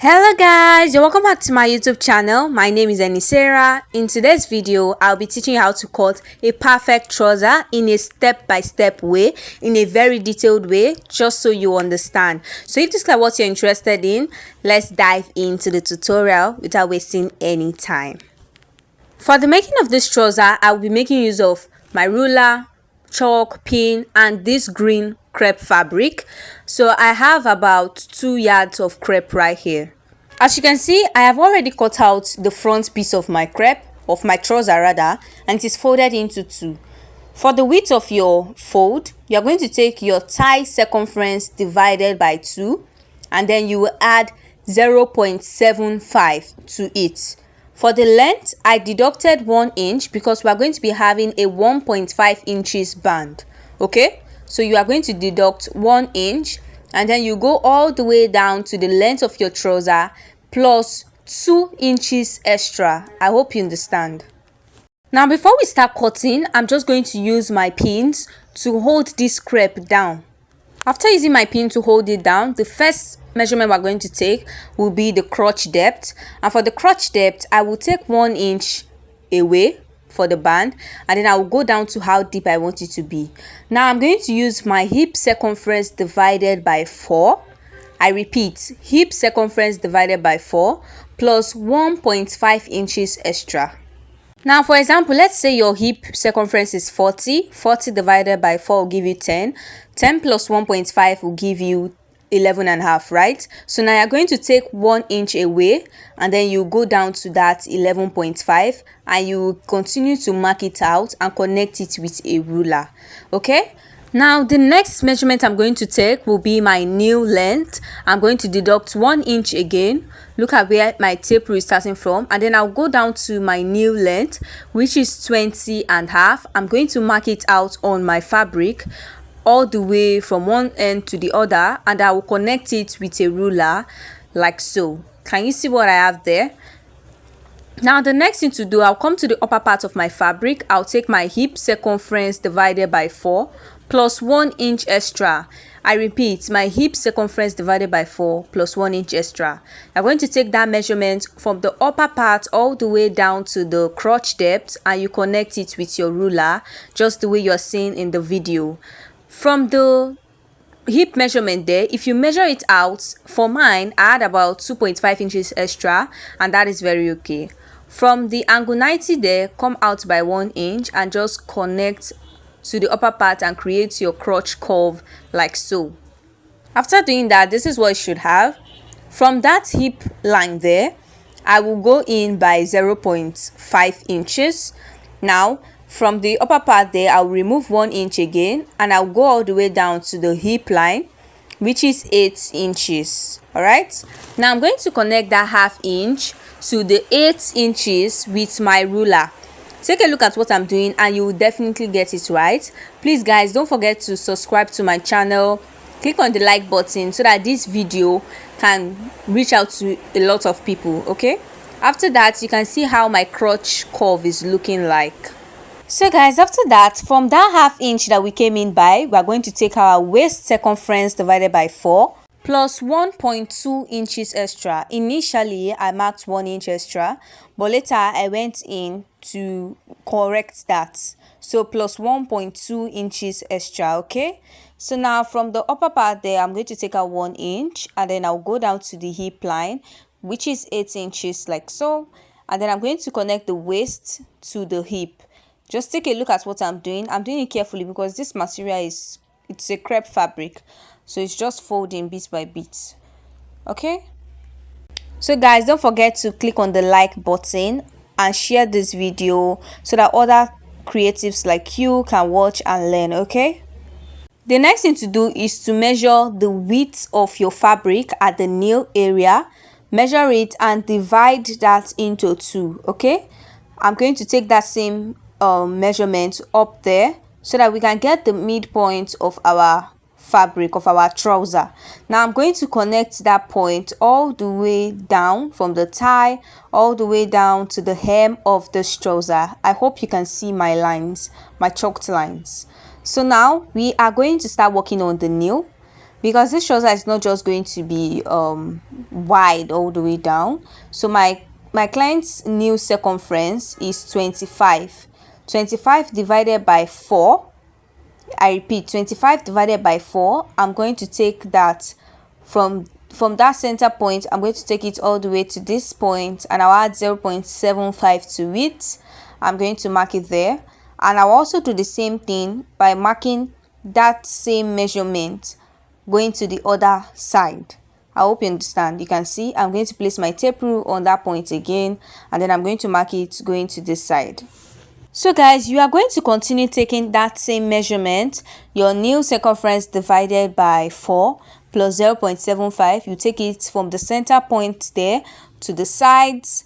Hello guys, you're welcome back to my YouTube channel. My name is Anisera. In today's video, I'll be teaching you how to cut a perfect trouser in a step-by-step way, in a very detailed way, just so you understand. So if this is like what you're interested in, let's dive into the tutorial without wasting any time. For the making of this trouser, I'll be making use of my ruler, chalk, pin, and this green crepe fabric. So I have about 2 yards of crepe right here. As you can see, I have already cut out the front piece of my crepe, of my trouser rather, and it is folded into two. For the width of your fold, you are going to take your thigh circumference divided by 2, and then you will add 0.75 to it. For the length, I deducted 1 inch because we are going to be having a 1.5 inches band. Okay, so you are going to deduct 1 inch, and then you go all the way down to the length of your trouser plus 2 inches extra. I hope you understand. Now before we start cutting, I'm just going to use my pins to hold this crepe down. After using my pin to hold it down, the first measurement we're going to take will be the crotch depth. And for the crotch depth, I will take 1 inch away for the band, and then I will go down to how deep I want it to be. Now I'm going to use my hip circumference divided by 4. I repeat, hip circumference divided by 4 plus 1.5 inches extra. Now for example, let's say your hip circumference is 40. 40 divided by 4 will give you 10. 10 plus 1.5 will give you 11.5, right? So now you're going to take 1 inch away, and then you go down to that 11.5, and you continue to mark it out and connect it with a ruler. Okay, now the next measurement I'm going to take will be my nail length. I'm going to deduct 1 inch again. Look at where my tape rule is starting from, and then I'll go down to my nail length, which is 20.5. I'm going to mark it out on my fabric all the way from one end to the other, and I will connect it with a ruler like so. Can you see what I have there? Now the next thing to do, I'll come to the upper part of my fabric. I'll take my hip circumference divided by 4 plus 1 inch extra. I repeat, my hip circumference divided by 4 plus 1 inch extra. I'm going to take that measurement from the upper part all the way down to the crotch depth, and you connect it with your ruler just the way you're seeing in the video. From the hip measurement there, if you measure it out, for mine I had about 2.5 inches extra, and that is very okay. From the angle 90 there, come out by 1 inch and just connect to the upper part and create your crotch curve like so. After doing that, this is what you should have. From that hip line there, I will go in by 0.5 inches. Now from the upper part there, I'll remove 1 inch again, and I'll go all the way down to the hip line, which is 8 inches. All right, now I'm going to connect that ½ inch to the 8 inches with my ruler. Take a look at what I'm doing and you will definitely get it right. Please guys, don't forget to subscribe to my channel. Click on the like button so that this video can reach out to a lot of people. Okay, after that, you can see how my crotch curve is looking like. So guys, after that, from that ½ inch that we came in by, we are going to take our waist circumference divided by 4 plus 1.2 inches extra. Initially I marked 1 inch extra, but later I went in to correct that, so plus 1.2 inches extra. Okay, so now from the upper part there, I'm going to take out 1 inch, and then I'll go down to the hip line, which is 8 inches like so, and then I'm going to connect the waist to the hip. Just take a look at what I'm doing. I'm doing it carefully because this material it's a crepe fabric, so it's just folding bit by bit. Okay, so guys, don't forget to click on the like button and share this video so that other creatives like you can watch and learn. Okay, the next thing to do is to measure the width of your fabric at the nail area. Measure it and divide that into 2. Okay, I'm going to take that same measurement up there so that we can get the midpoint of our fabric of our trouser. Now I'm going to connect that point all the way down from the thigh all the way down to the hem of this trouser. I hope you can see my lines, my chalked lines. So now we are going to start working on the nail. because this trouser is not just going to be wide all the way down. So my client's new circumference is 25. 25 divided by 4, I repeat, 25 divided by 4, I'm going to take that from that center point. I'm going to take it all the way to this point, and I'll add 0.75 to it. I'm going to mark it there, and I'll also do the same thing by marking that same measurement going to the other side. I hope you understand. You can see I'm going to place my tape rule on that point again, and then I'm going to mark it going to this side. So guys, you are going to continue taking that same measurement, your new circumference divided by 4 plus 0.75. You take it from the center point there to the sides,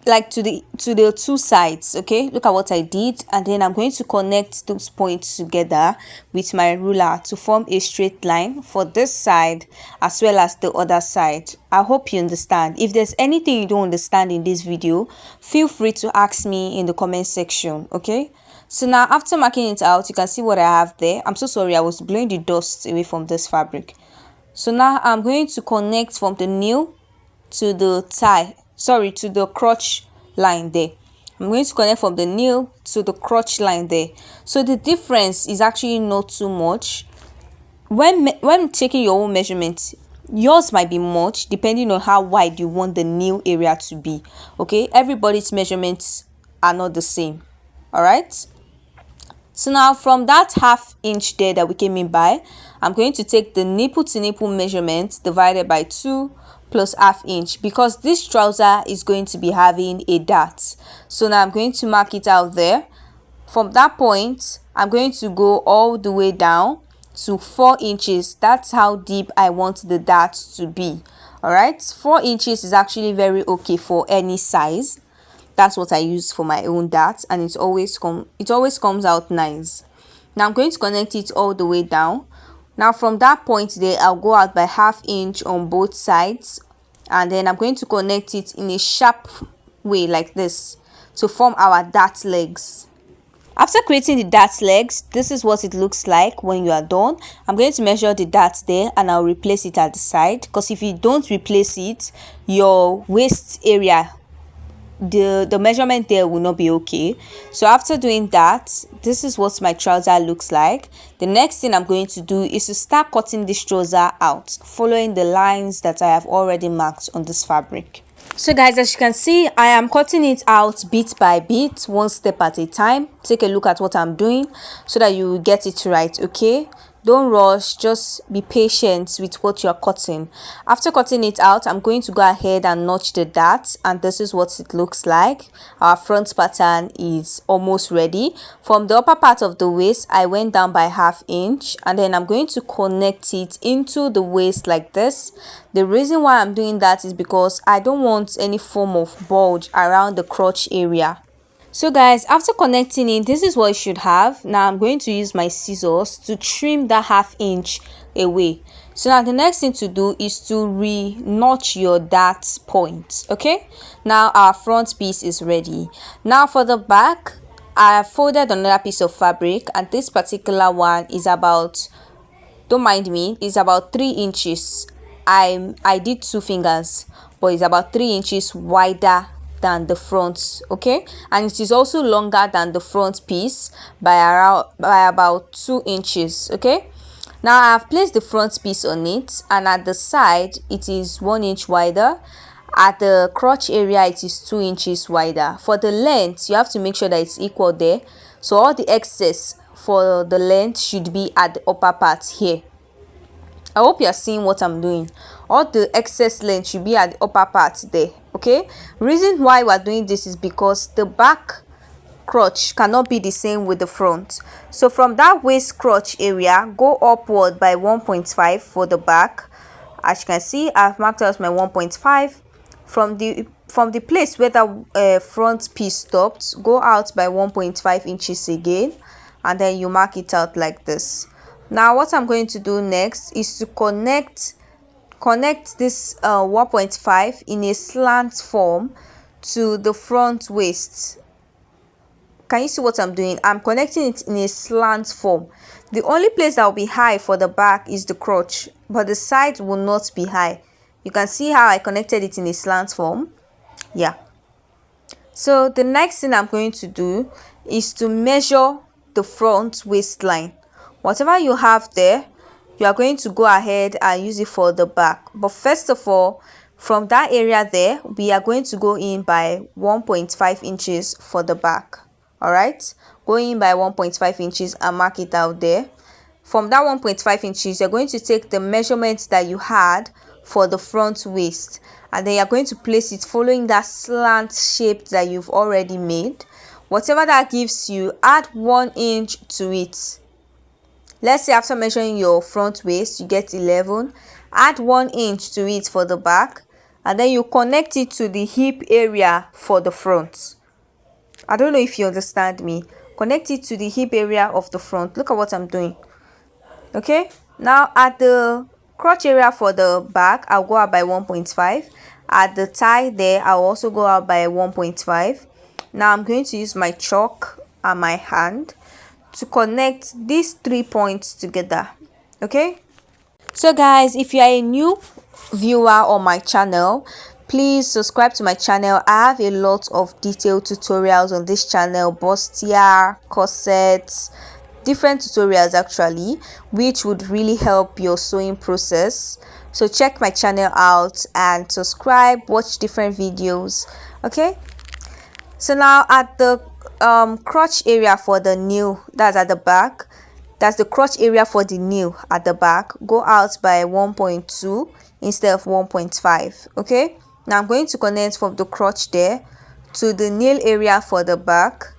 like to the two sides. Okay, look at what I did, and then I'm going to connect those points together with my ruler to form a straight line for this side as well as the other side. I hope you understand. If there's anything you don't understand in this video, feel free to ask me in the comment section. Okay, so now after marking it out, you can see what I have there. I'm so sorry, I was blowing the dust away from this fabric. So now I'm going to connect from the nail to the to the crotch line there. I'm going to connect from the nail to the crotch line there. So the difference is actually not too much. When taking your own measurements, yours might be much depending on how wide you want the nail area to be. Okay, everybody's measurements are not the same. All right, so now from that ½ inch there that we came in by, I'm going to take the nipple to nipple measurement divided by 2 plus ½ inch, because this trouser is going to be having a dart. So now I'm going to mark it out there. From that point, I'm going to go all the way down to 4 inches. That's how deep I want the dart to be. All right, 4 inches is actually very okay for any size. That's what I use for my own dart, and it always comes out nice. Now I'm going to connect it all the way down. Now from that point there, I'll go out by ½ inch on both sides, and then I'm going to connect it in a sharp way like this to form our dart legs. After creating the dart legs, this is what it looks like when you are done. I'm going to measure the dart there, and I'll replace it at the side, because if you don't replace it, your waist area, the measurement there will not be okay. So after doing that, this is what my trouser looks like. The next thing I'm going to do is to start cutting this trouser out, following the lines that I have already marked on this fabric. So guys, as you can see, I am cutting it out bit by bit, one step at a time. Take a look at what I'm doing so that you get it right. Okay, don't rush, just be patient with what you're cutting. After cutting it out, I'm going to go ahead and notch the dart, and this is what it looks like. Our front pattern is almost ready. From the upper part of the waist, I went down by ½ inch, and then I'm going to connect it into the waist like this. The reason why I'm doing that is because I don't want any form of bulge around the crotch area. So guys, after connecting it, this is what you should have. Now I'm going to use my scissors to trim that ½ inch away. So now the next thing to do is to re-notch your dart point. Okay, now our front piece is ready. Now for the back, I have folded another piece of fabric, and this particular one is about, don't mind me, it's about 3 inches. I did 2 fingers, but it's about 3 inches wider than the front. Okay, and it is also longer than the front piece by about 2 inches. Okay, now I have placed the front piece on it, and at the side it is 1 inch wider. At the crotch area it is 2 inches wider. For the length, you have to make sure that it's equal there, so all the excess for the length should be at the upper part here. I hope you are seeing what I'm doing. All the excess length should be at the upper part there. Okay, reason why we're doing this is because the back crotch cannot be the same with the front. So from that waist crotch area, go upward by 1.5 for the back. As you can see, I've marked out my 1.5. From the place where the front piece stopped, go out by 1.5 inches again, and then you mark it out like this. Now what I'm going to do next is to connect this 1.5 in a slant form to the front waist. can you see what I'm doing? I'm connecting it in a slant form. The only place that will be high for the back is the crotch, but the side will not be high. You can see how I connected it in a slant form. Yeah. So the next thing I'm going to do is to measure the front waistline. Whatever you have there, you are going to go ahead and use it for the back. But first of all, from that area there, we are going to go in by 1.5 inches for the back. All right, go in by 1.5 inches and mark it out there. From that 1.5 inches, you're going to take the measurements that you had for the front waist, and then you're going to place it following that slant shape that you've already made. Whatever that gives you, add 1 inch to it. Let's say after measuring your front waist, you get 11. Add 1 inch to it for the back, and then you connect it to the hip area for the front. I don't know if you understand me. Connect it to the hip area of the front. Look at what I'm doing. Okay, now at the crotch area for the back, I'll go out by 1.5. At the thigh there, I'll also go out by 1.5. Now I'm going to use my chalk and my hand to connect these 3 points together. Okay, so guys, if you are a new viewer on my channel, please subscribe to my channel. I have a lot of detailed tutorials on this channel, bustier, corsets, different tutorials actually, which would really help your sewing process. So check my channel out and subscribe, watch different videos. Okay, so now at the crotch area for the nail, that's at the back, that's the crotch area for the nail at the back, go out by 1.2 instead of 1.5. okay, now I'm going to connect from the crotch there to the nail area for the back,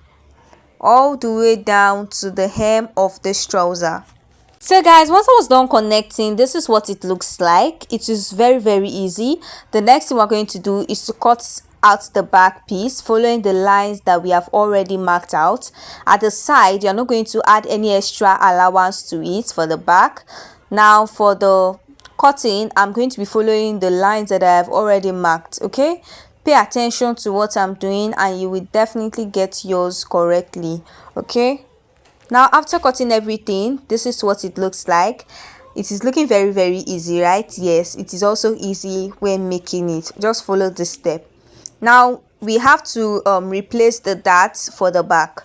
all the way down to the hem of this trouser. So guys, once I was done connecting, this is what it looks like. It is very easy. The next thing we're going to do is to cut out the back piece following the lines that we have already marked out. At the side, you're not going to add any extra allowance to it for the back. Now for the cutting, I'm going to be following the lines that I have already marked. Okay, pay attention to what I'm doing and you will definitely get yours correctly. Okay, now after cutting everything, this is what it looks like. It is looking very easy, right? Yes, it is also easy when making it. Just follow this step. Now we have to replace the darts for the back.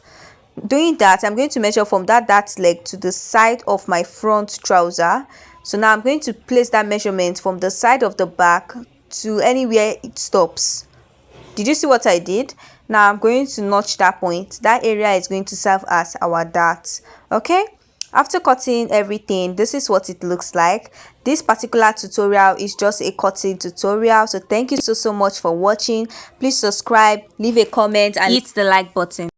Doing that, I'm going to measure from that dart leg to the side of my front trouser. So now I'm going to place that measurement from the side of the back to anywhere it stops. Did you see what I did? Now I'm going to notch that point. That area is going to serve as our dart. Okay, after cutting everything, this is what it looks like. This particular tutorial is just a cutting tutorial, so thank you so much for watching. Please subscribe, leave a comment and hit the like button.